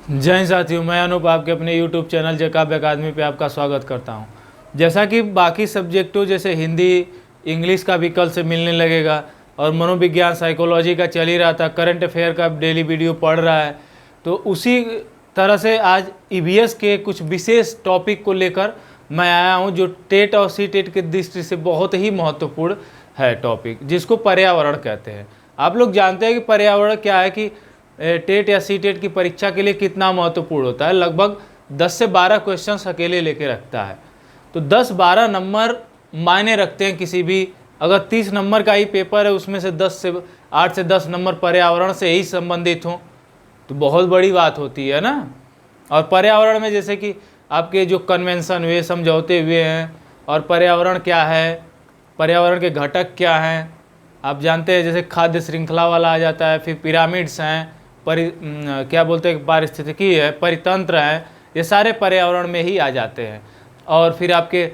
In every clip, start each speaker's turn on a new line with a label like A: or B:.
A: जय हिंद साथियों, मैं अनूप आपके अपने YouTube चैनल जकाब अकादमी पे आपका स्वागत करता हूं। जैसा कि बाकी सब्जेक्टों जैसे हिंदी, इंग्लिश का भी कल से मिलने लगेगा और मनोविज्ञान, साइकोलॉजी का चल ही रहा था, करंट अफेयर का डेली वीडियो पढ़ रहा है, तो उसी तरह से आज EVS के कुछ विशेष टॉपिक को लेकर मैं आया हूँ, जो टेट और CTET की दृष्टि से बहुत ही महत्वपूर्ण है टॉपिक, जिसको पर्यावरण कहते हैं। आप लोग जानते हैं कि पर्यावरण क्या है, कि टेट या CTET की परीक्षा के लिए कितना महत्वपूर्ण होता है। लगभग 10 से 12 क्वेश्चंस अकेले लेके रखता है, तो 10-12 नंबर मायने रखते हैं किसी भी। अगर 30 नंबर का ही पेपर है, उसमें से 8 से 10 नंबर पर्यावरण से ही संबंधित हों, तो बहुत बड़ी बात होती है ना। और पर्यावरण में जैसे कि आपके जो कन्वेंशन हुए, समझौते हुए हैं, और पर्यावरण क्या है, पर्यावरण के घटक क्या हैं, आप जानते हैं। जैसे खाद्य श्रृंखला वाला आ जाता है, फिर पिरामिड्स हैं, क्या बोलते हैं, पारिस्थितिकी है, परितंत्र है, ये सारे पर्यावरण में ही आ जाते हैं। और फिर आपके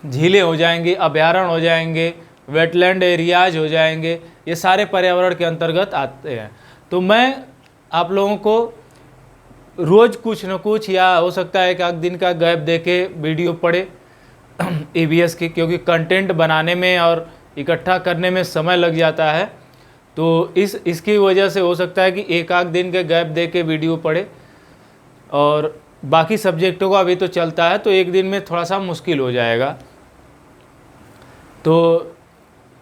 A: झीलें हो जाएंगी, अभयारण्य हो जाएंगे, वेटलैंड एरियाज हो जाएंगे, ये सारे पर्यावरण के अंतर्गत आते हैं। तो मैं आप लोगों को रोज़ कुछ न कुछ, या हो सकता है कि एक दिन का गैप दे के वीडियो पढ़े EVS की, क्योंकि कंटेंट बनाने में और इकट्ठा करने में समय लग जाता है। तो इसकी वजह से हो सकता है कि एक आध दिन के गैप दे के वीडियो पढ़े, और बाकी सब्जेक्टों का अभी तो चलता है, तो एक दिन में थोड़ा सा मुश्किल हो जाएगा। तो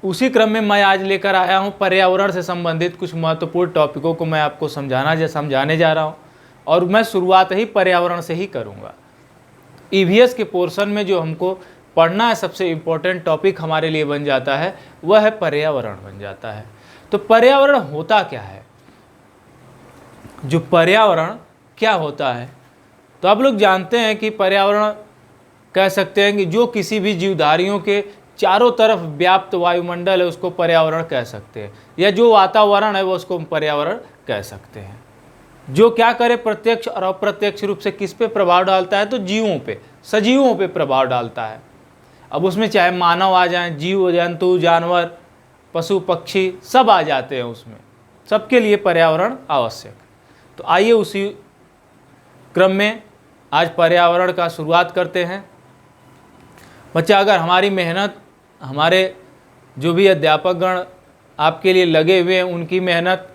A: उसी क्रम में मैं आज लेकर आया हूँ पर्यावरण से संबंधित कुछ महत्वपूर्ण टॉपिकों को मैं आपको समझाने जा रहा हूँ, और मैं शुरुआत ही पर्यावरण से ही करूँगा। EVS के पोर्शन में जो हमको पढ़ना है, सबसे इम्पोर्टेंट टॉपिक हमारे लिए बन जाता है, वह है पर्यावरण बन जाता है। तो पर्यावरण होता क्या है, जो पर्यावरण क्या होता है, तो आप लोग जानते हैं कि पर्यावरण कह सकते हैं कि जो किसी भी जीवधारियों के चारों तरफ व्याप्त वायुमंडल है, उसको पर्यावरण कह सकते हैं, या जो वातावरण है वो उसको पर्यावरण कह सकते हैं। जो क्या करे, प्रत्यक्ष और अप्रत्यक्ष रूप से किस पे प्रभाव डालता है, तो जीवों पे, सजीवों पे प्रभाव डालता है। अब उसमें चाहे मानव आ जाएं, जीव जंतु जानवर पशु पक्षी सब आ जाते हैं, उसमें सबके लिए पर्यावरण आवश्यक। तो आइए उसी क्रम में आज पर्यावरण का शुरुआत करते हैं। बच्चा, अगर हमारी मेहनत, हमारे जो भी अध्यापकगण आपके लिए लगे हुए हैं, उनकी मेहनत,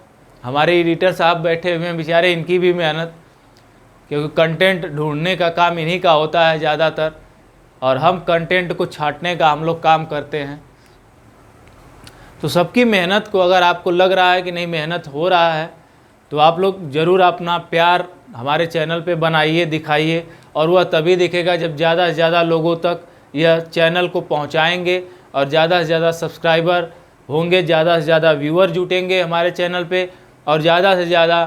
A: हमारे एडिटर साहब बैठे हुए हैं बेचारे, इनकी भी मेहनत, क्योंकि कंटेंट ढूंढने का काम इन्हीं का होता है ज़्यादातर, और हम कंटेंट को छांटने का हम लोग काम करते हैं। तो सबकी मेहनत को अगर आपको लग रहा है कि नहीं मेहनत हो रहा है, तो आप लोग ज़रूर अपना प्यार हमारे चैनल पे बनाइए, दिखाइए, और वह तभी दिखेगा जब ज़्यादा से ज़्यादा लोगों तक यह चैनल को पहुंचाएंगे, और ज़्यादा से ज़्यादा सब्सक्राइबर होंगे, ज़्यादा से ज़्यादा व्यूअर जुटेंगे हमारे चैनल पे, और ज़्यादा से ज़्यादा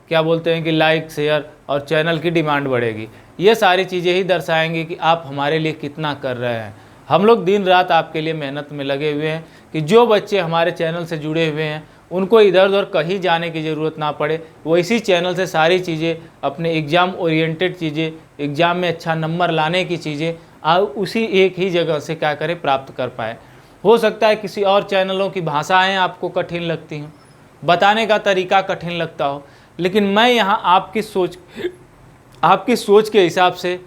A: क्या बोलते हैं कि लाइक, शेयर, और चैनल की डिमांड बढ़ेगी। ये सारी चीज़ें ही दर्शाएंगी कि आप हमारे लिए कितना कर रहे हैं। हम लोग दिन रात आपके लिए मेहनत में लगे हुए हैं कि जो बच्चे हमारे चैनल से जुड़े हुए हैं उनको इधर उधर कहीं जाने की ज़रूरत ना पड़े, वो इसी चैनल से सारी चीज़ें, अपने एग्ज़ाम ओरिएंटेड चीज़ें, एग्ज़ाम में अच्छा नंबर लाने की चीज़ें उसी एक ही जगह से क्या करें, प्राप्त कर पाए। हो सकता है किसी और चैनलों की भाषाएँ आपको कठिन लगती हों, बताने का तरीका कठिन लगता हो, लेकिन मैं यहाँ आपकी सोच के हिसाब से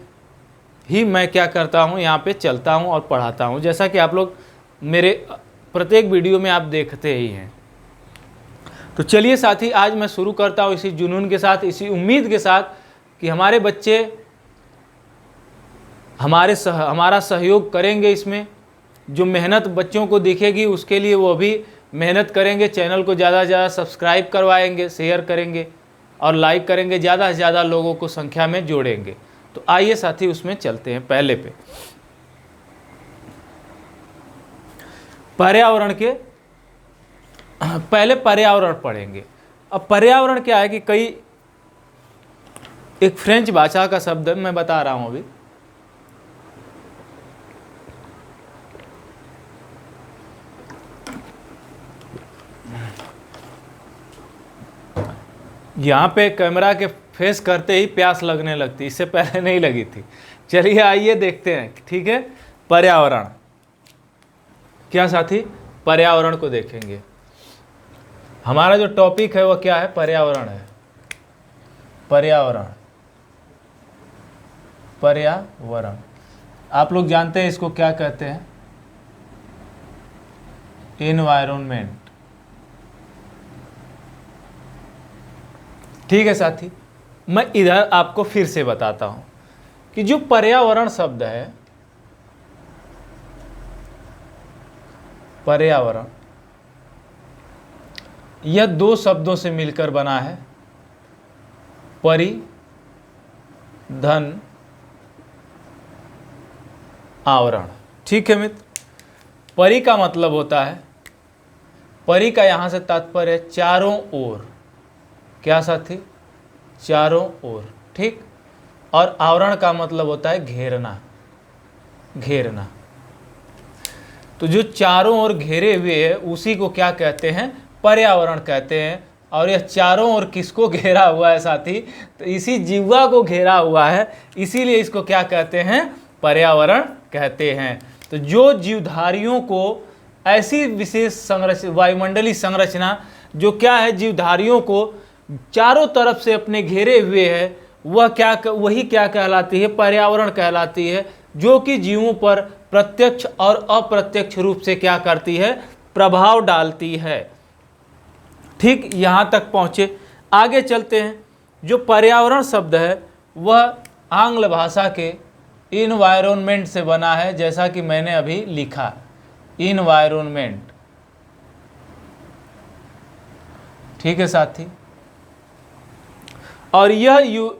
A: ही मैं क्या करता हूँ, यहाँ पे चलता हूँ और पढ़ाता हूँ, जैसा कि आप लोग मेरे प्रत्येक वीडियो में आप देखते ही हैं। तो चलिए साथी, आज मैं शुरू करता हूँ इसी जुनून के साथ, इसी उम्मीद के साथ कि हमारे बच्चे हमारा सहयोग करेंगे। इसमें जो मेहनत बच्चों को दिखेगी, उसके लिए वो भी मेहनत करेंगे, चैनल को ज़्यादा से ज़्यादा सब्सक्राइब करवाएंगे, शेयर करेंगे और लाइक करेंगे, ज़्यादा से ज़्यादा लोगों को संख्या में जोड़ेंगे। तो आइए साथी, उसमें चलते हैं। पहले पे पहले पर्यावरण पढ़ेंगे। अब पर्यावरण क्या है कि एक फ्रेंच भाषा का शब्द मैं बता रहा हूं अभी। यहाँ पे कैमरा के फेस करते ही प्यास लगने लगती, इससे पहले नहीं लगी थी। चलिए आइए देखते हैं, ठीक है। पर्यावरण क्या साथी, पर्यावरण को देखेंगे। हमारा जो टॉपिक है वह क्या है, पर्यावरण है। पर्यावरण, पर्यावरण आप लोग जानते हैं इसको क्या कहते हैं, एनवायरनमेंट। ठीक है साथी, मैं इधर आपको फिर से बताता हूं कि जो पर्यावरण शब्द है, पर्यावरण, यह दो शब्दों से मिलकर बना है, परि, धन, आवरण। ठीक है मित्र, परि का मतलब होता है, परि का यहां से तात्पर्य है चारों ओर। क्या साथी? चारों ओर। ठीक। और आवरण का मतलब होता है घेरना, घेरना। तो जो चारों ओर घेरे हुए है उसी को क्या कहते हैं? पर्यावरण कहते हैं। और यह चारों ओर किसको घेरा हुआ है साथी? तो इसी जीवा को घेरा हुआ है, इसीलिए इसको क्या कहते हैं? पर्यावरण कहते हैं। तो जो जीवधारियों को ऐसी विशेष संरचना, वायुमंडलीय संरचना जो क्या है, जीवधारियों को चारों तरफ से अपने घेरे हुए है, वही क्या कहलाती है? पर्यावरण कहलाती है, जो कि जीवों पर प्रत्यक्ष और अप्रत्यक्ष रूप से क्या करती है? प्रभाव डालती है। ठीक, यहां तक पहुंचे, आगे चलते हैं। जो पर्यावरण शब्द है वह आंग्ल भाषा के इन्वायरमेंट से बना है, जैसा कि मैंने अभी लिखा, इन्वायरमेंट। ठीक है साथी, और यह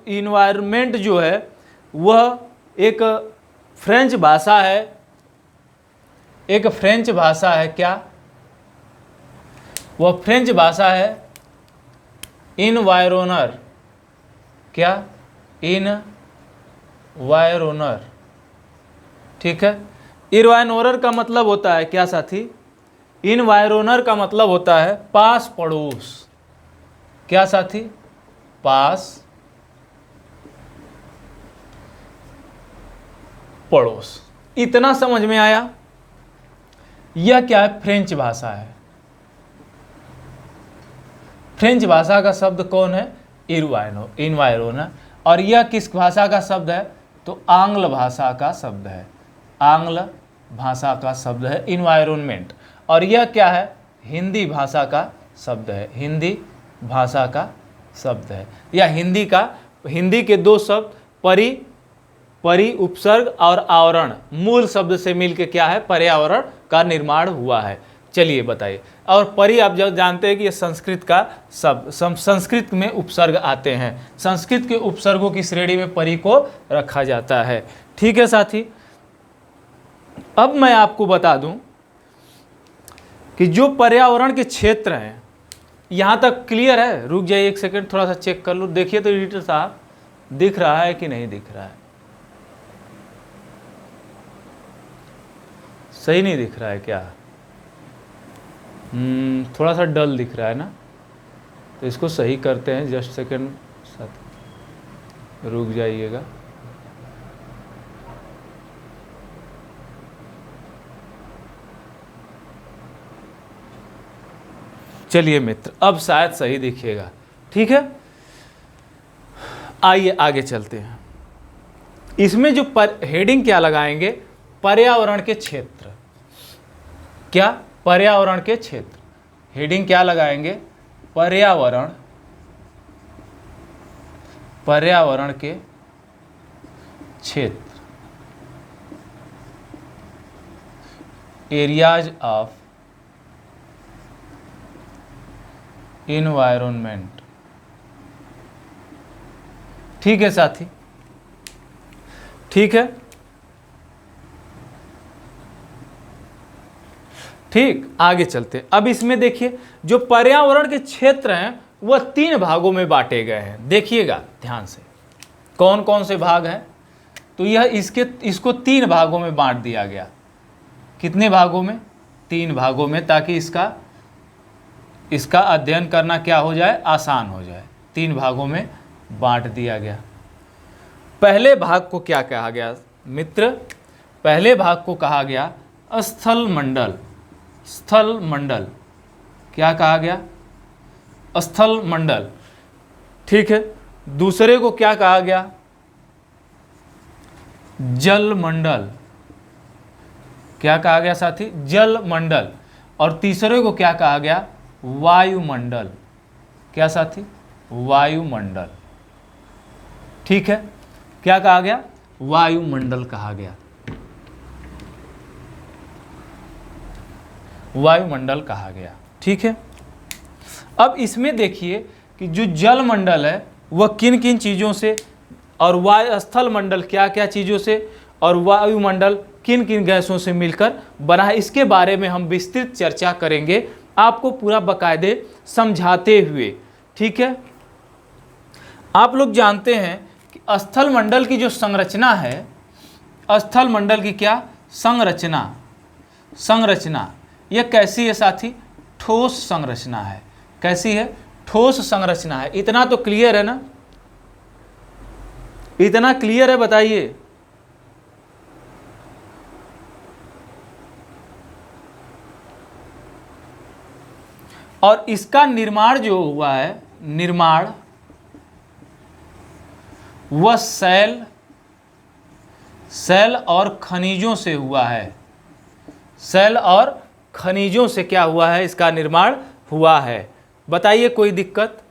A: इन्वायरमेंट जो है वह एक फ्रेंच भाषा है, एक फ्रेंच भाषा है। क्या? वह फ्रेंच भाषा है इनवायरोनर। क्या? इनवायरोनर। ठीक है, इनवायरोनर का मतलब होता है क्या साथी? इनवायरोनर का मतलब होता है पास पड़ोस। क्या साथी? पास पड़ोस। इतना समझ में आया? यह क्या है? फ्रेंच भाषा है। फ्रेंच भाषा का शब्द कौन है? इनवायरोनर। और यह किस भाषा का शब्द है? तो आंग्ल भाषा का शब्द है, आंग्ल भाषा का शब्द है इन्वायरमेंट। और यह क्या है? हिंदी भाषा का शब्द है, हिंदी भाषा का शब्द है। या हिंदी के दो शब्द परि उपसर्ग और आवरण मूल शब्द से मिलकर क्या है? पर्यावरण का निर्माण हुआ है। चलिए बताइए। और परि आप जब जानते हैं कि ये संस्कृत का शब्द, संस्कृत में उपसर्ग आते हैं, संस्कृत के उपसर्गों की श्रेणी में परि को रखा जाता है। ठीक है साथी, अब मैं आपको बता दूं कि जो पर्यावरण के क्षेत्र हैं, यहां तक क्लियर है? रुक जाइए एक सेकंड, थोड़ा सा चेक कर लो। देखिए तो एडिटर साहब, दिख रहा है कि नहीं दिख रहा है? सही नहीं दिख रहा है क्या? थोड़ा सा डल दिख रहा है ना, तो इसको सही करते हैं। जस्ट सेकंड साथ रुक जाइएगा। चलिए मित्र, अब शायद सही दिखेगा। ठीक है, आइए आगे चलते हैं। इसमें जो हेडिंग क्या लगाएंगे? पर्यावरण के क्षेत्र। क्या? पर्यावरण के क्षेत्र। हेडिंग क्या लगाएंगे? पर्यावरण, पर्यावरण के क्षेत्र, एरियाज ऑफ इन्वायरमेंट। ठीक है साथी, ठीक है, ठीक। आगे चलते। अब इसमें देखिए, जो पर्यावरण के क्षेत्र हैं वह 3 भागों में बांटे गए हैं। देखिएगा ध्यान से, कौन कौन से भाग हैं? तो यह इसको 3 भागों में बांट दिया गया। कितने भागों में? 3 भागों में, ताकि इसका अध्ययन करना क्या हो जाए? आसान हो जाए। 3 भागों में बांट दिया गया। पहले भाग को क्या कहा गया मित्र? पहले भाग को कहा गया स्थल मंडल। स्थल मंडल क्या कहा गया? स्थल मंडल। ठीक है, दूसरे को क्या कहा गया? जल मंडल। क्या कहा गया साथी? जल मंडल। और तीसरे को क्या कहा गया? वायुमंडल। क्या साथी? वायुमंडल। ठीक है, क्या कहा गया? वायुमंडल कहा गया। वायुमंडल कहा गया। ठीक है, अब इसमें देखिए कि जो जल मंडल है वह किन किन चीज़ों से, और वायु स्थल मंडल क्या क्या चीज़ों से, और वायुमंडल किन किन गैसों से मिलकर बना है, इसके बारे में हम विस्तृत चर्चा करेंगे, आपको पूरा बाकायदे समझाते हुए। ठीक है, आप लोग जानते हैं कि स्थल मंडल की जो संरचना है, स्थल मंडल की क्या संरचना यह कैसी है साथी? ठोस संरचना है। कैसी है? ठोस संरचना है। इतना तो क्लियर है ना? इतना क्लियर है, बताइए। और इसका निर्माण जो हुआ है, निर्माण वह सेल और खनिजों से हुआ है। सेल और खनिजों से क्या हुआ है? इसका निर्माण हुआ है। बताइए, कोई दिक्कत?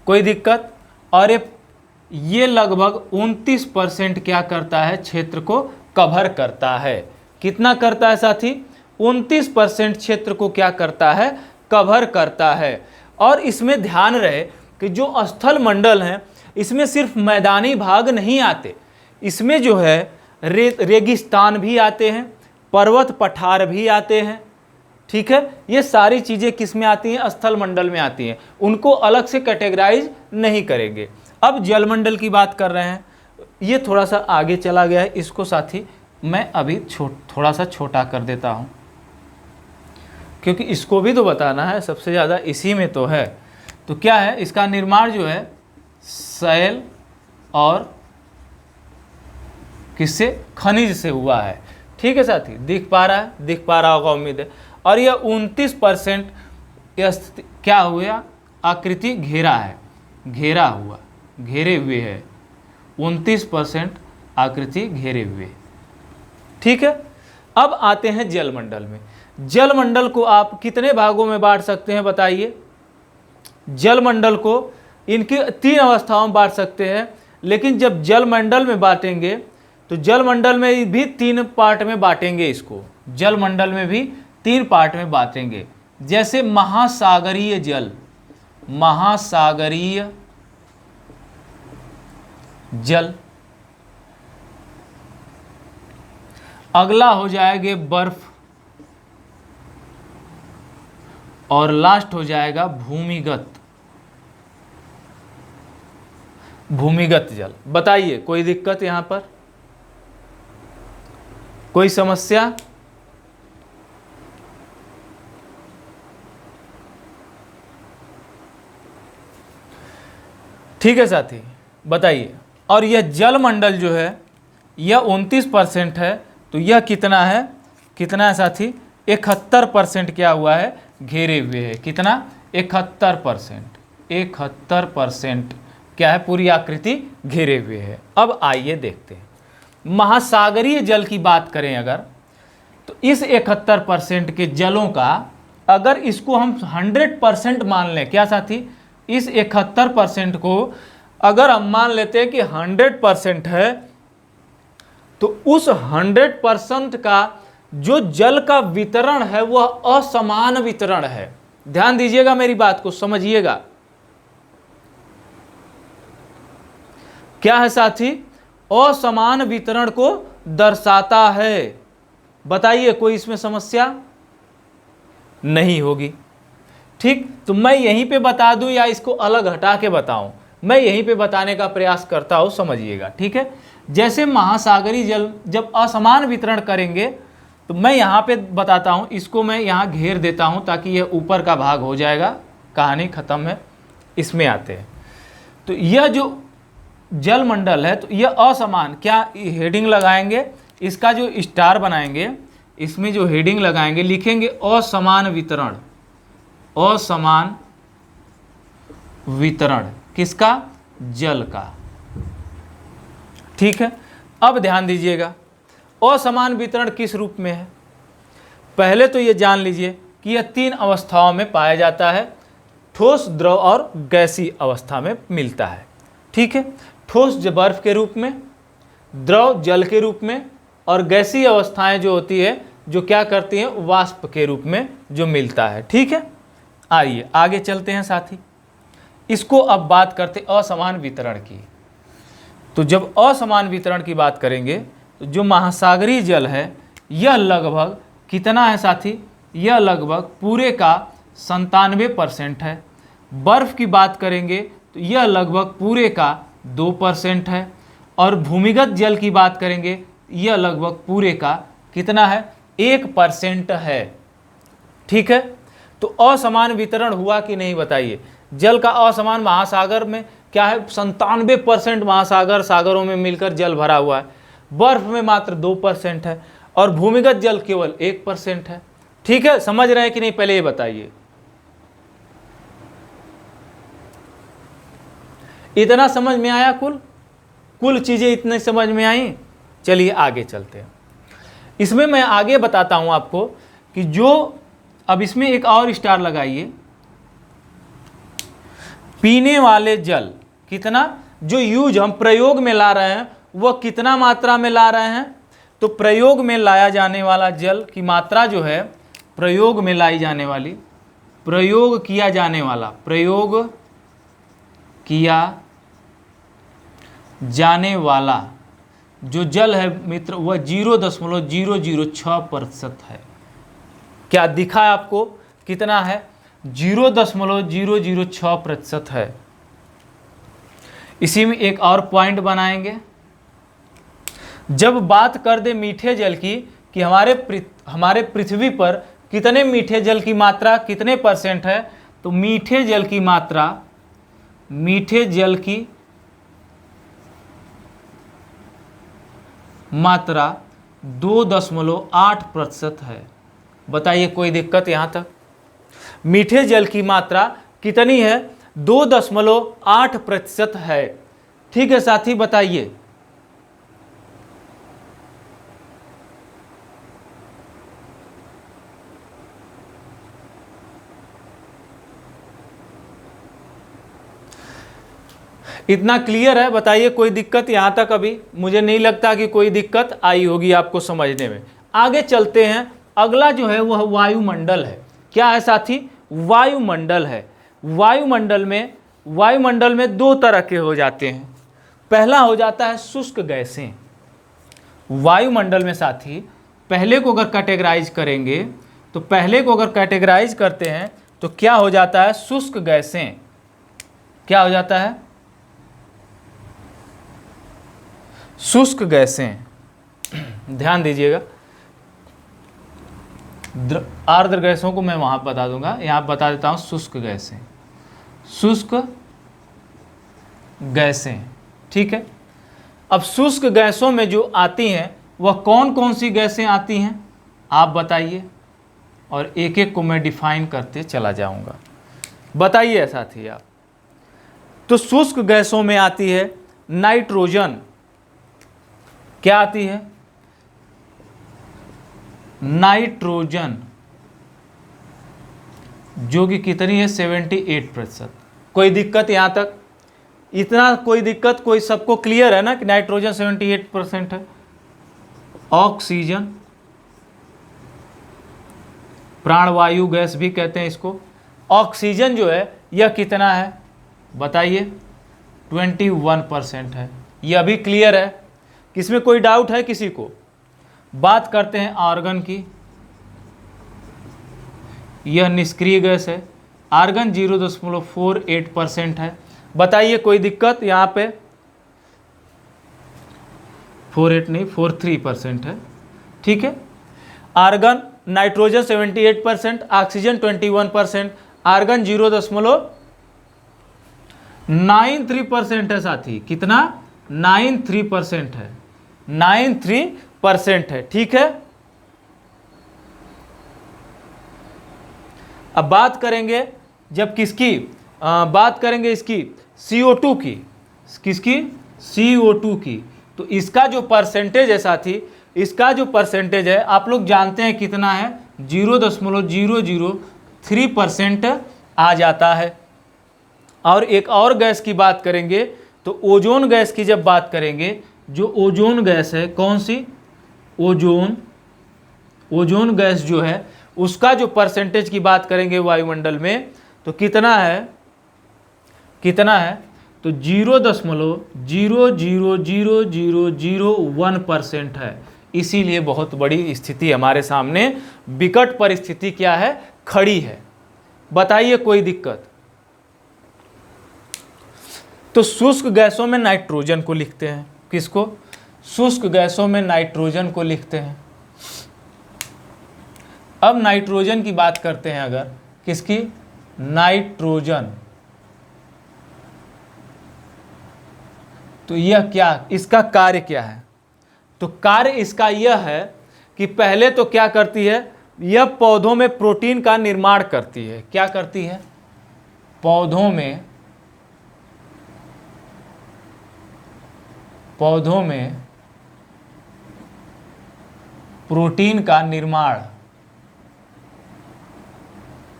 A: कोई दिक्कत? और ये लगभग 29% क्या करता है? क्षेत्र को कवर करता है। कितना करता है साथी? 29% क्षेत्र को क्या करता है? कवर करता है। और इसमें ध्यान रहे कि जो स्थल मंडल हैं इसमें सिर्फ मैदानी भाग नहीं आते, इसमें जो है रेगिस्तान भी आते हैं, पर्वत पठार भी आते हैं। ठीक है, ये सारी चीज़ें किस में आती हैं? स्थल मंडल में आती हैं। उनको अलग से कैटेगराइज नहीं करेंगे। अब जलमंडल की बात कर रहे हैं, ये थोड़ा सा आगे चला गया है, इसको साथी मैं अभी थोड़ा सा छोटा कर देता हूँ, क्योंकि इसको भी तो बताना है, सबसे ज़्यादा इसी में तो है। तो क्या है? इसका निर्माण जो है सेल और किससे? खनिज से हुआ है। ठीक है साथी, दिख पा रहा है? दिख पा रहा होगा उम्मीद है। और यह 29% क्या हुआ? आकृति घेरा है, घेरा हुआ, घेरे हुए है। 29% आकृति घेरे हुए। ठीक है, अब आते हैं जलमंडल में। जलमंडल को आप कितने भागों में बांट सकते हैं? बताइए। जलमंडल को इनकी 3 अवस्थाओं में बांट सकते हैं, लेकिन जब जलमंडल में बांटेंगे तो जलमंडल में भी 3 पार्ट में बांटेंगे इसको। जलमंडल में भी 3 पार्ट में बांटेंगे। जैसे महासागरीय जल, महासागरीय जल, अगला हो जाएगा बर्फ, और लास्ट हो जाएगा भूमिगत जल। बताइए, कोई दिक्कत यहां पर? कोई समस्या? ठीक है साथी, बताइए। और यह जलमंडल जो है यह 29% है, तो यह कितना है? कितना है साथी? 71% क्या हुआ है? घेरे हुए है। कितना? 71%। 71% क्या है? पूरी आकृति घेरे हुए है। अब आइए देखते हैं, महासागरीय जल की बात करें अगर, तो इस 71% के जलों का अगर इसको हम 100% मान लें, क्या साथी? इस 71% को अगर हम मान लेते हैं कि 100% है, तो उस 100% का जो जल का वितरण है वह असमान वितरण है। ध्यान दीजिएगा, मेरी बात को समझिएगा। क्या है साथी? असमान वितरण को दर्शाता है। बताइए, कोई इसमें समस्या नहीं होगी। ठीक, तो मैं यहीं पे बता दूं या इसको अलग हटा के बताऊं? मैं यहीं पे बताने का प्रयास करता हूं, समझिएगा। ठीक है, जैसे महासागरीय जल जब असमान वितरण करेंगे, तो मैं यहाँ पे बताता हूँ, इसको मैं यहाँ घेर देता हूँ ताकि यह ऊपर का भाग हो जाएगा। कहानी ख़त्म है। इसमें आते हैं, तो यह जो जलमंडल है, तो यह असमान, क्या हेडिंग लगाएंगे? इसका जो स्टार बनाएंगे, इसमें जो हेडिंग लगाएंगे, लिखेंगे असमान वितरण। असमान वितरण किसका? जल का। ठीक है, अब ध्यान दीजिएगा असमान वितरण किस रूप में है। पहले तो ये जान लीजिए कि यह 3 अवस्थाओं में पाया जाता है, ठोस, द्रव और गैसीय अवस्था में मिलता है। ठीक है, ठोस बर्फ के रूप में, द्रव जल के रूप में, और गैसीय अवस्थाएं जो होती है जो क्या करती हैं, वाष्प के रूप में जो मिलता है। ठीक है, आइए आगे चलते हैं साथी। इसको अब बात करते असमान वितरण की। तो जब असमान वितरण की बात करेंगे तो जो महासागरीय जल है यह लगभग कितना है साथी, यह लगभग पूरे का 97% है। बर्फ की बात करेंगे तो यह लगभग पूरे का 2% है, और भूमिगत जल की बात करेंगे यह लगभग पूरे का कितना है, 1% है। ठीक है, तो असमान वितरण हुआ कि नहीं बताइए। जल का असमान, महासागर में क्या है, 97% महासागर सागरों में मिलकर जल भरा हुआ है, बर्फ में मात्र 2% है, और भूमिगत जल केवल 1% है। ठीक है, समझ रहे हैं कि नहीं, पहले ये बताइए। इतना समझ में आया, कुल चीजें इतने समझ में आई। चलिए आगे चलते हैं। इसमें मैं आगे बताता हूं आपको कि जो, अब इसमें एक और स्टार लगाइए, पीने वाले जल कितना, जो यूज हम प्रयोग में ला रहे हैं वह कितना मात्रा में ला रहे हैं। तो प्रयोग में लाया जाने वाला जल की मात्रा जो है, प्रयोग में लाई जाने वाली, प्रयोग किया जाने वाला, प्रयोग किया जाने वाला जो जल है मित्र, वह 0.006% है। क्या दिखा आपको, कितना है, 0.006% है। इसी में एक और पॉइंट बनाएंगे। जब बात कर दे मीठे जल की कि हमारे पृथ्वी पर कितने मीठे जल की मात्रा कितने % है, तो मीठे जल की मात्रा, मीठे जल की मात्रा 2.8% है। बताइए कोई दिक्कत यहाँ तक। मीठे जल की मात्रा कितनी है, 2.8% है। ठीक है साथी, बताइए। इतना क्लियर है, बताइए कोई दिक्कत यहाँ तक। अभी मुझे नहीं लगता कि कोई दिक्कत आई होगी आपको समझने में। आगे चलते हैं। अगला जो है वह वायुमंडल है। क्या है साथी, वायुमंडल है। वायुमंडल में 2 तरह के हो जाते हैं। पहला हो जाता है शुष्क गैसें। वायुमंडल में साथी पहले को अगर कैटेगराइज करेंगे, तो पहले को अगर कैटेगराइज करते हैं तो क्या हो जाता है, शुष्क गैसें। क्या हो जाता है, शुष्क गैसें। ध्यान दीजिएगा, आर्द्र गैसों को मैं वहां बता दूंगा, यहां बता देता हूं शुष्क गैसें। शुष्क गैसें, ठीक है। अब शुष्क गैसों में जो आती हैं वह कौन कौन सी गैसें आती हैं आप बताइए, और एक एक को मैं डिफाइन करते चला जाऊंगा। बताइए साथी आप। तो शुष्क गैसों में आती है नाइट्रोजन। क्या आती है, नाइट्रोजन, जो कि कितनी है, 78%। कोई दिक्कत यहां तक, इतना कोई दिक्कत, कोई सबको क्लियर है ना कि नाइट्रोजन 78% है। ऑक्सीजन, प्राणवायु गैस भी कहते हैं इसको। ऑक्सीजन जो है यह कितना है बताइए, 21% है। यह भी क्लियर है, किसमें कोई डाउट है किसी को। बात करते हैं आर्गन की। यह निष्क्रिय गैस है, आर्गन 0.48% है। बताइए कोई दिक्कत यहाँ पे, 48 नहीं 43% है, ठीक है। आर्गन, नाइट्रोजन 78%, ऑक्सीजन 21%, आर्गन 0.93% है साथी। कितना, 93% है, 93% है, ठीक है। अब बात करेंगे जब किसकी बात करेंगे, इसकी CO2 की। किसकी? CO2 की। तो इसका जो परसेंटेज है साथी, इसका जो परसेंटेज है आप लोग जानते हैं कितना है, 0.003% आ जाता है। और एक और गैस की बात करेंगे तो ओजोन गैस की जब बात करेंगे, जो ओजोन गैस है, कौन सी? ओजोन गैस जो है उसका जो परसेंटेज की बात करेंगे वायुमंडल में तो कितना है, तो 0.0000001% है। इसीलिए बहुत बड़ी स्थिति हमारे सामने, विकट परिस्थिति क्या है, खड़ी है। बताइए कोई दिक्कत? तो शुष्क गैसों में नाइट्रोजन को लिखते हैं, किसको? शुष्क गैसों में नाइट्रोजन को लिखते हैं। अब नाइट्रोजन की बात करते हैं, अगर किसकी? नाइट्रोजन। तो यह क्या, इसका कार्य क्या है? तो कार्य इसका यह है कि पहले तो क्या करती है, यह पौधों में प्रोटीन का निर्माण करती है। क्या करती है? पौधों में प्रोटीन का निर्माण।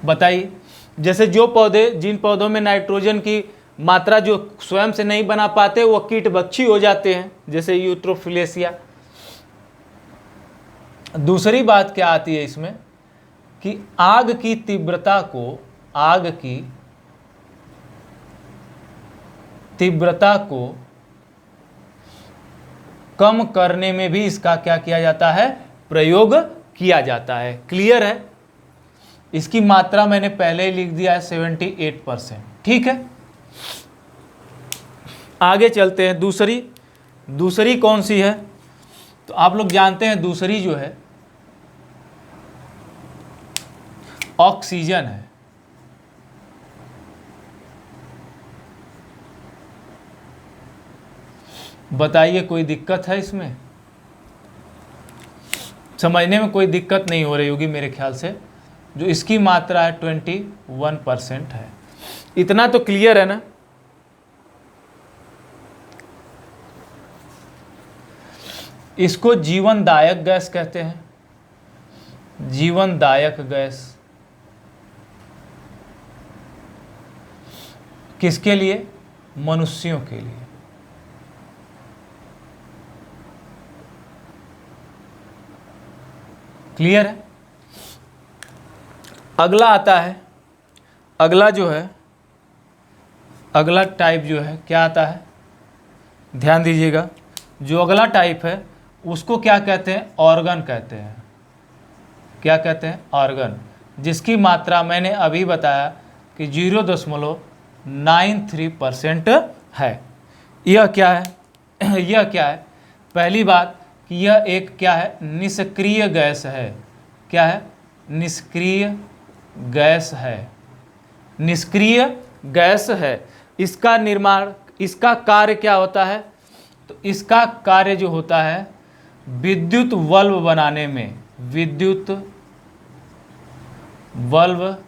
A: बताइए, जैसे जिन पौधों में नाइट्रोजन की मात्रा जो स्वयं से नहीं बना पाते वो कीटभक्षी हो जाते हैं, जैसे यूट्रोफिलेसिया। दूसरी बात क्या आती है इसमें कि आग की तीव्रता को कम करने में भी इसका क्या किया जाता है, प्रयोग किया जाता है। क्लियर है? इसकी मात्रा मैंने पहले ही लिख दिया है 78%। ठीक है, आगे चलते हैं। दूसरी कौन सी है? तो आप लोग जानते हैं दूसरी जो है ऑक्सीजन है। बताइए कोई दिक्कत है इसमें? समझने में कोई दिक्कत नहीं हो रही होगी मेरे ख्याल से। जो इसकी मात्रा है 21% है। इतना तो क्लियर है ना? इसको जीवनदायक गैस कहते हैं, जीवनदायक गैस। किसके लिए? मनुष्यों के लिए। क्लियर है? अगला आता है, अगला टाइप जो है क्या आता है, ध्यान दीजिएगा। जो अगला टाइप है उसको क्या कहते हैं? ऑर्गन कहते हैं। क्या कहते हैं? ऑर्गन। जिसकी मात्रा मैंने अभी बताया कि 0.93% है। यह क्या है? यह क्या है? पहली बात कि यह एक क्या है? निष्क्रिय गैस है। क्या है? निष्क्रिय गैस है। निष्क्रिय गैस है। इसका निर्माण, इसका कार्य क्या होता है? तो इसका कार्य जो होता है विद्युत बल्ब बनाने में, विद्युत बल्ब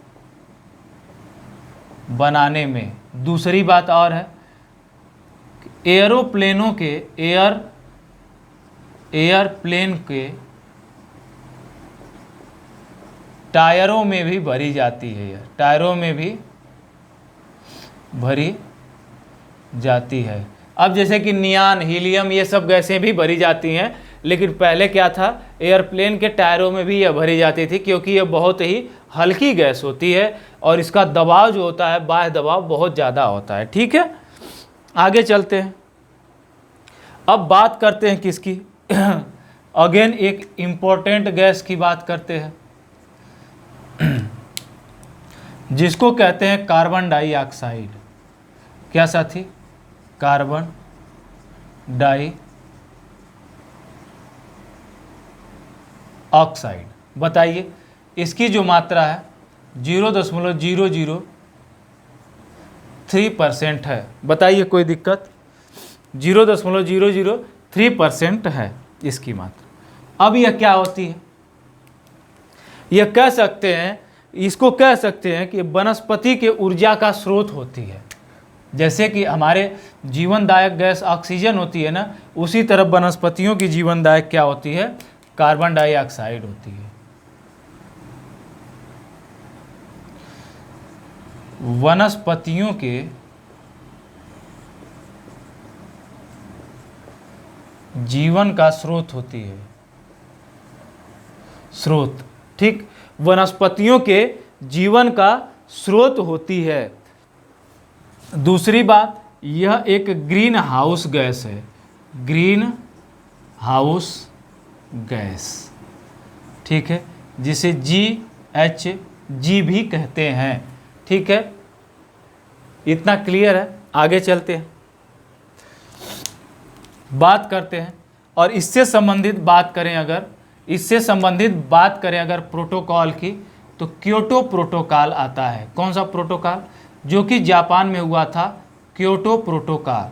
A: बनाने में। दूसरी बात और है, एयरोप्लेनों के एयरप्लेन के टायरों में भी भरी जाती है। यह टायरों में भी भरी जाती है। अब जैसे कि नियान, हीलियम, ये सब गैसें भी भरी जाती हैं, लेकिन पहले क्या था? एयरप्लेन के टायरों में भी यह भरी जाती थी, क्योंकि यह बहुत ही हल्की गैस होती है और इसका दबाव जो होता है, बाह्य दबाव बहुत ज़्यादा होता है। ठीक है, आगे चलते हैं। अब बात करते हैं किसकी? अगेन एक इम्पोर्टेंट गैस की बात करते हैं, जिसको कहते हैं कार्बन डाइऑक्साइड। क्या साथी? Carbon dioxide. बताइए, इसकी जो मात्रा है 0.003% है। बताइए कोई दिक्कत? 0.003% है इसकी मात्रा। अब यह क्या होती है? यह कह सकते हैं, इसको कह सकते हैं कि वनस्पति के ऊर्जा का स्रोत होती है। जैसे कि हमारे जीवनदायक गैस ऑक्सीजन होती है ना, उसी तरह वनस्पतियों की जीवनदायक क्या होती है, कार्बन डाइऑक्साइड होती है। वनस्पतियों के जीवन का स्रोत होती है, स्रोत, ठीक, वनस्पतियों के जीवन का स्रोत होती है। दूसरी बात, यह एक ग्रीन हाउस गैस है, ग्रीन हाउस गैस, ठीक है, जिसे GHG भी कहते हैं, ठीक है, इतना क्लियर है। आगे चलते हैं, बात करते हैं, और इससे संबंधित बात करें अगर, इससे संबंधित बात करें अगर प्रोटोकॉल की, तो क्योटो प्रोटोकॉल आता है। कौन सा प्रोटोकॉल, जो कि जापान में हुआ था, क्योटो प्रोटोकॉल,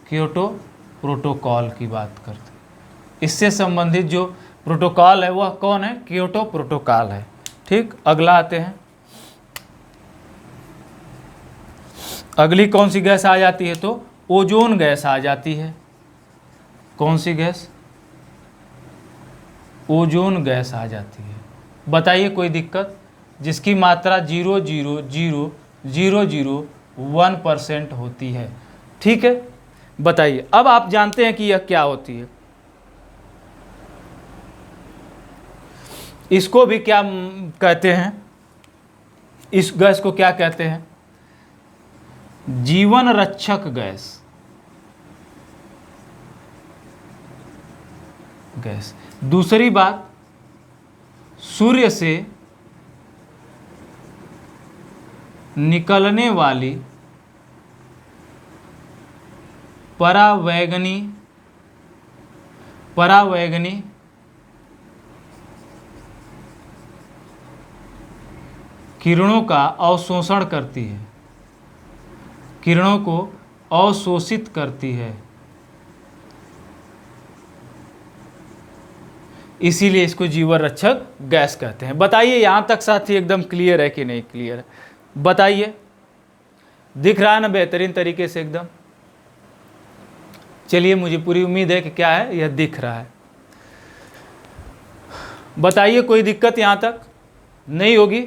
A: क्योटो प्रोटोकॉल की बात करते हैं। इससे संबंधित जो प्रोटोकॉल है वह कौन है, क्योटो प्रोटोकॉल है, ठीक। अगला आते हैं, अगली कौन सी गैस आ जाती है, तो ओजोन गैस आ जाती है। कौन सी गैस, ओजोन गैस आ जाती है। बताइए कोई दिक्कत, जिसकी मात्रा 0.00001% होती है, ठीक है। बताइए, अब आप जानते हैं कि यह क्या होती है। इसको भी क्या कहते हैं, इस गैस को क्या कहते हैं, जीवन रक्षक गैस, गैस। दूसरी बात, सूर्य से निकलने वाली परावैगनी किरणों का अवशोषण करती है, किरणों को अवशोषित करती है, इसीलिए इसको जीवन रक्षक गैस कहते हैं। बताइए यहाँ तक साथी एकदम क्लियर है कि नहीं क्लियर है, बताइए, दिख रहा है ना बेहतरीन तरीके से एकदम। चलिए, मुझे पूरी उम्मीद है कि क्या है, यह दिख रहा है। बताइए कोई दिक्कत यहाँ तक नहीं होगी।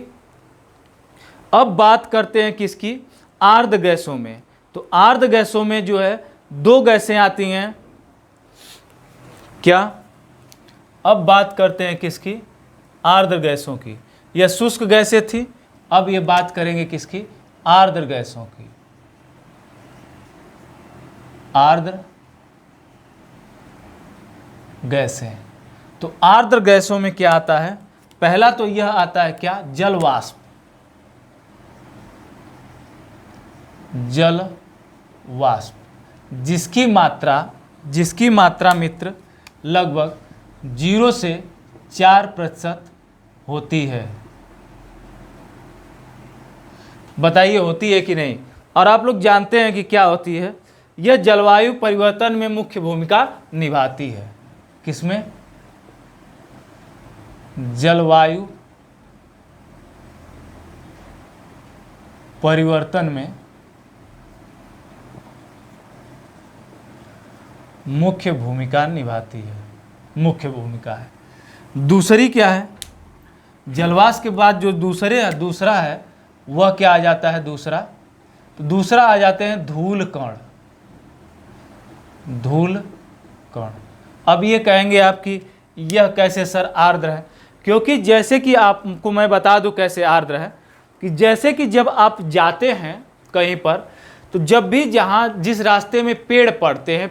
A: अब बात करते हैं किसकी, आर्द्र गैसों में। तो आर्द्र गैसों में जो है दो गैसें आती हैं, क्या, अब बात करते हैं किसकी, आर्द्र गैसों की। यह शुष्क गैसें थी, अब ये बात करेंगे किसकी, आर्द्र गैसों की, आर्द्र गैसें। तो आर्द्र गैसों में क्या आता है, पहला तो यह आता है क्या, जल वाष्प, जल वाष्प, जिसकी मात्रा मित्र लगभग 0 से 4% होती है। बताइए होती है कि नहीं। और आप लोग जानते हैं कि क्या होती है, यह जलवायु परिवर्तन में मुख्य भूमिका निभाती है। किसमें, जलवायु परिवर्तन में मुख्य भूमिका निभाती है, मुख्य भूमिका है। दूसरी क्या है, जलवाष्प के बाद जो दूसरा है वह क्या आ जाता है, दूसरा, तो दूसरा आ जाते हैं धूल कण, धूल कण। अब ये कहेंगे आप कि यह कैसे सर आर्द्र है, क्योंकि जैसे कि आपको मैं बता दूं कैसे आर्द्र है, कि जैसे कि जब आप जाते हैं कहीं पर, तो जब भी जहाँ जिस रास्ते में पेड़ पड़ते हैं,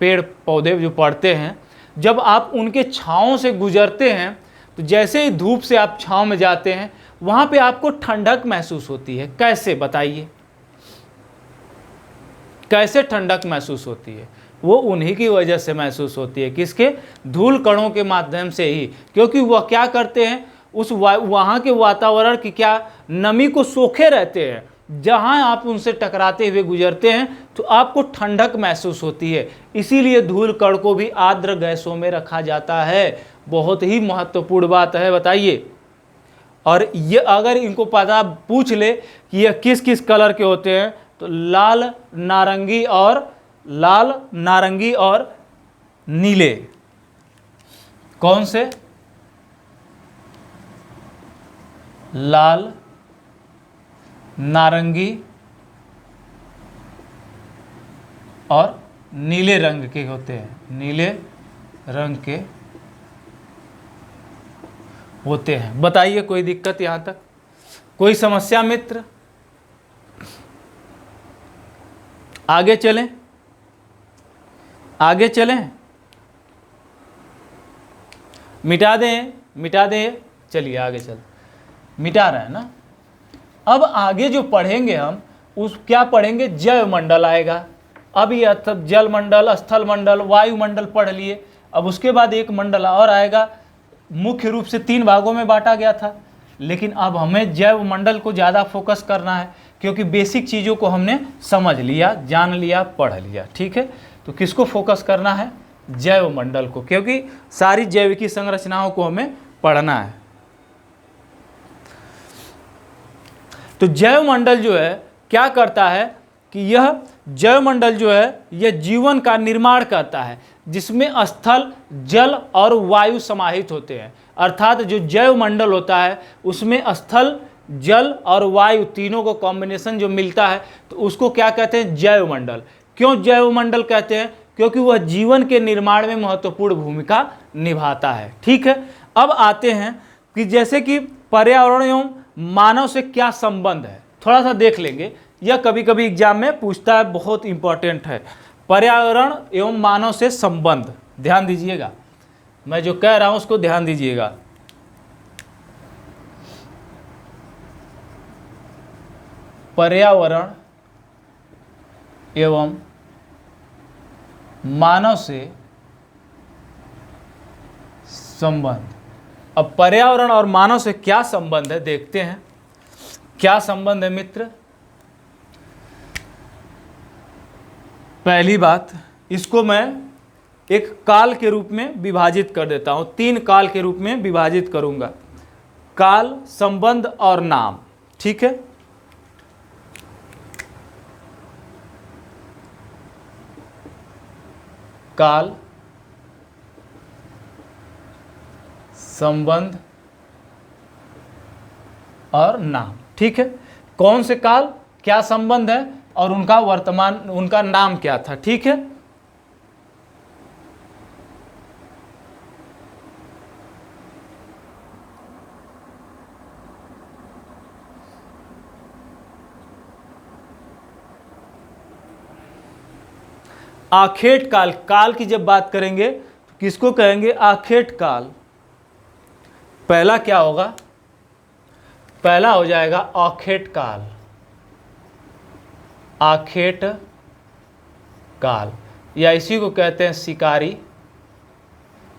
A: पेड़ पौधे जो पड़ते हैं, जब आप उनके छाँव से गुजरते हैं, तो जैसे ही धूप से आप छाँव में जाते हैं, वहाँ पे आपको ठंडक महसूस होती है। कैसे, बताइए कैसे ठंडक महसूस होती है, वो उन्हीं की वजह से महसूस होती है। किसके, धूल कणों के माध्यम से ही, क्योंकि वह क्या करते हैं, उस वहाँ के वातावरण की क्या नमी को सोखे रहते हैं। जहाँ आप उनसे टकराते हुए गुजरते हैं तो आपको ठंडक महसूस होती है, इसीलिए धूल कण को भी आर्द्र गैसों में रखा जाता है। बहुत ही महत्वपूर्ण बात है, बताइए। और ये अगर इनको पता पूछ ले कि यह किस किस कलर के होते हैं, तो लाल, नारंगी और नीले। कौन से? लाल, नारंगी और नीले रंग के होते हैं, नीले रंग के होते हैं। बताइए कोई दिक्कत यहां तक, कोई समस्या मित्र? आगे चलें, आगे चलें, मिटा दें, चलिए आगे चल, मिटा रहे हैं ना। अब आगे जो पढ़ेंगे हम, उस क्या पढ़ेंगे? जैव मंडल आएगा। अब ये जल मंडल, स्थल मंडल, वायुमंडल पढ़ लिए। अब उसके बाद एक मंडल और आएगा, मुख्य रूप से 3 भागों में बांटा गया था, लेकिन अब हमें जैव मंडल को ज़्यादा फोकस करना है, क्योंकि बेसिक चीज़ों को हमने समझ लिया, जान लिया, पढ़ लिया। ठीक है, तो किसको फोकस करना है? जैव मंडल को, क्योंकि सारी जैविकी संरचनाओं को हमें पढ़ना है। तो जैव मंडल जो है क्या करता है कि यह जैव मंडल जो है यह जीवन का निर्माण करता है, जिसमें स्थल, जल और वायु समाहित होते हैं। अर्थात जो जैव मंडल होता है उसमें स्थल, जल और वायु तीनों को कॉम्बिनेशन जो मिलता है, तो उसको क्या कहते हैं? जैव मंडल। क्यों जैव मंडल कहते हैं? क्योंकि वह जीवन के निर्माण में महत्वपूर्ण भूमिका निभाता है। ठीक है, अब आते हैं कि जैसे कि पर्यावरण एवं मानव से क्या संबंध है, थोड़ा सा देख लेंगे। यह कभी कभी एग्जाम में पूछता है, बहुत इंपॉर्टेंट है। पर्यावरण एवं मानव से संबंध, ध्यान दीजिएगा, मैं जो कह रहा हूं उसको ध्यान दीजिएगा। पर्यावरण एवं मानव से संबंध। अब पर्यावरण और मानव से क्या संबंध है, देखते हैं क्या संबंध है मित्र। पहली बात, इसको मैं एक काल के रूप में विभाजित कर देता हूं, 3 काल के रूप में विभाजित करूंगा। काल, संबंध और नाम। ठीक है, काल, संबंध और नाम। ठीक है, कौन से काल, क्या संबंध है और उनका वर्तमान, उनका नाम क्या था। ठीक है, आखेट काल, काल की जब बात करेंगे तो किसको कहेंगे? आखेट काल। पहला क्या होगा? पहला हो जाएगा आखेट काल, आखेट काल, या इसी को कहते हैं शिकारी,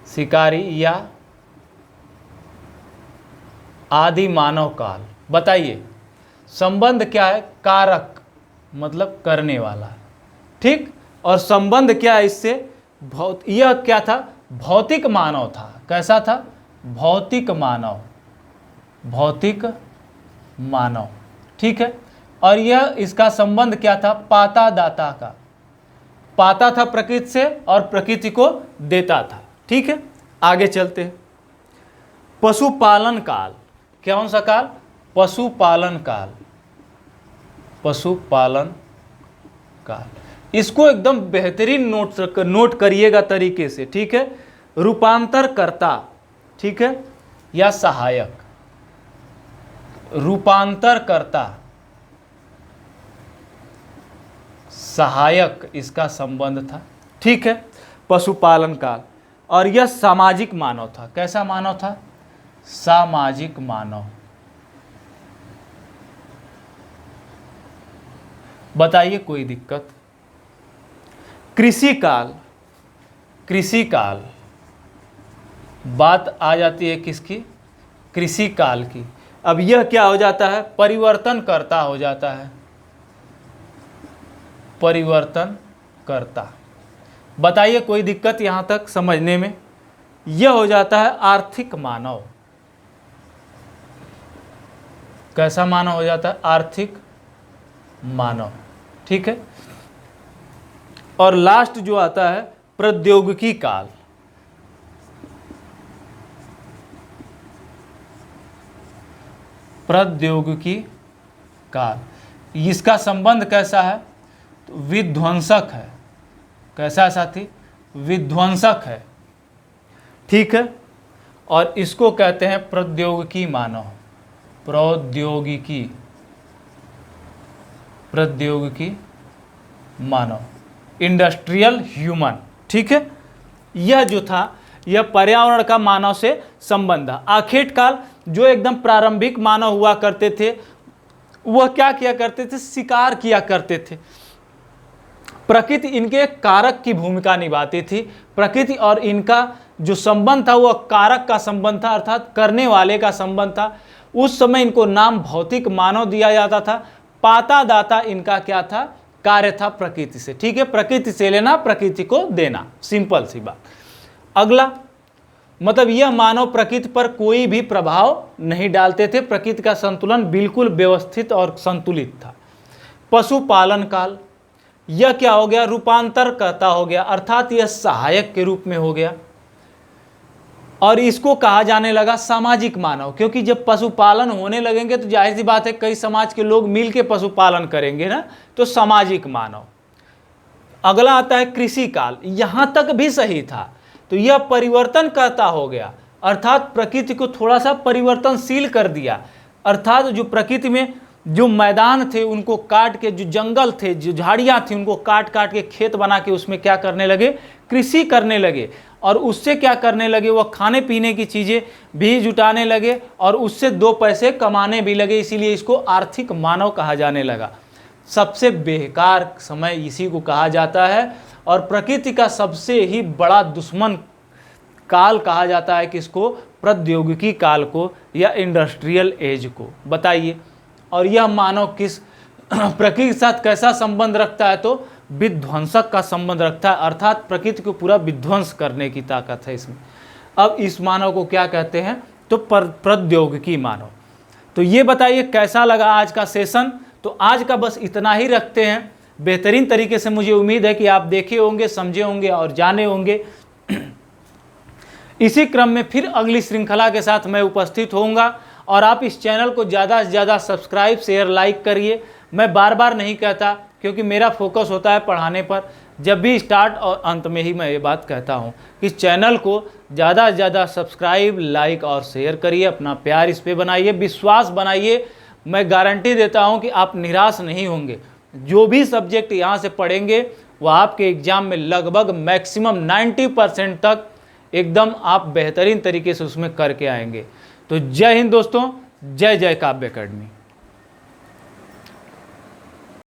A: शिकारी या आदि मानव काल। बताइए संबंध क्या है? कारक, मतलब करने वाला। ठीक, और संबंध क्या है इससे? यह क्या था? भौतिक मानव था। कैसा था? भौतिक मानव, भौतिक मानव। ठीक है, और यह इसका संबंध क्या था? पाता दाता का, पाता था प्रकृति से और प्रकृति को देता था। ठीक है, आगे चलते हैं। पशुपालन काल, कौन सा काल? पशुपालन काल, पशुपालन काल। इसको एकदम बेहतरीन नोट करिएगा तरीके से। ठीक है, रूपांतरकर्ता, ठीक है, या सहायक। रूपांतरकर्ता, सहायक, इसका संबंध था। ठीक है, पशुपालन काल। और यह सामाजिक मानव था। कैसा मानव था? सामाजिक मानव। बताइए कोई दिक्कत? कृषि काल, कृषि काल, बात आ जाती है किसकी? कृषि काल की। अब यह क्या हो जाता है? परिवर्तन करता हो जाता है, परिवर्तन करता। बताइए कोई दिक्कत यहां तक समझने में? यह हो जाता है आर्थिक मानव। कैसा मानव हो जाता है? आर्थिक मानव। ठीक है। और लास्ट जो आता है प्रौद्योगिकी काल। प्रौद्योगिकी काल, इसका संबंध कैसा है? तो विध्वंसक है। कैसा है साथी? विध्वंसक है, ठीक है। और इसको कहते हैं प्रौद्योगिकी मानव। प्रौद्योगिकी मानव, इंडस्ट्रियल ह्यूमन, ठीक है। यह जो था यह पर्यावरण का मानव से संबंध है। आखेट काल, जो एकदम प्रारंभिक मानव हुआ करते थे, वह क्या किया करते थे? शिकार किया करते थे। प्रकृति इनके कारक की भूमिका निभाती थी। प्रकृति और इनका जो संबंध था वह कारक का संबंध था, अर्थात करने वाले का संबंध था। उस समय इनको नाम भौतिक मानव दिया जाता था। पाता दाता इनका क्या था? कार्य था प्रकृति से, ठीक है। प्रकृति से लेना, प्रकृति को देना, सिंपल सी बात। अगला मतलब यह मानव प्रकृति पर कोई भी प्रभाव नहीं डालते थे। प्रकृति का संतुलन बिल्कुल व्यवस्थित और संतुलित था। पशुपालन काल, यह क्या हो गया? रूपांतर करता हो गया, अर्थात यह सहायक के रूप में हो गया। और इसको कहा जाने लगा सामाजिक मानव, क्योंकि जब पशुपालन होने लगेंगे तो जाहिर सी बात है कई समाज के लोग मिलके पशुपालन करेंगे ना, तो सामाजिक मानव। अगला आता है कृषि काल। यहां तक भी सही था, तो यह परिवर्तन करता हो गया, अर्थात प्रकृति को थोड़ा सा परिवर्तनशील कर दिया। अर्थात जो प्रकृति में जो मैदान थे उनको काट के, जो जंगल थे, जो झाड़ियाँ थी, उनको काट काट के खेत बना के उसमें क्या करने लगे? कृषि करने लगे। और उससे क्या करने लगे? वह खाने पीने की चीज़ें भी जुटाने लगे और उससे 2 पैसे कमाने भी लगे। इसीलिए इसको आर्थिक मानव कहा जाने लगा। सबसे बेकार समय इसी को कहा जाता है और प्रकृति का सबसे ही बड़ा दुश्मन काल कहा जाता है किसको? प्रौद्योगिकी काल को या इंडस्ट्रियल एज को। बताइए, और यह मानव किस प्रकृति के साथ कैसा संबंध रखता है? तो विध्वंसक का संबंध रखता है, अर्थात प्रकृति को पूरा विध्वंस करने की ताकत है इसमें। अब इस मानव को क्या कहते हैं? तो प्रौद्योगिकी मानव। तो ये बताइए कैसा लगा आज का सेशन। तो आज का बस इतना ही रखते हैं। बेहतरीन तरीके से मुझे उम्मीद है कि आप देखे होंगे, समझे होंगे और जाने होंगे। इसी क्रम में फिर अगली श्रृंखला के साथ मैं उपस्थित होऊंगा। और आप इस चैनल को ज़्यादा से ज़्यादा सब्सक्राइब, शेयर, लाइक करिए। मैं बार बार नहीं कहता, क्योंकि मेरा फोकस होता है पढ़ाने पर। जब भी स्टार्ट और अंत में ही मैं ये बात कहता हूँ कि चैनल को ज़्यादा से ज़्यादा सब्सक्राइब, लाइक और शेयर करिए। अपना प्यार इस पे बनाइए, विश्वास बनाइए। मैं गारंटी देता हूँ कि आप निराश नहीं होंगे। जो भी सब्जेक्ट यहाँ से पढ़ेंगे वह आपके एग्ज़ाम में लगभग मैक्सिमम 90% तक एकदम आप बेहतरीन तरीके से उसमें करके आएंगे। तो जय हिंद दोस्तों, जय जय काव्य अकेडमी।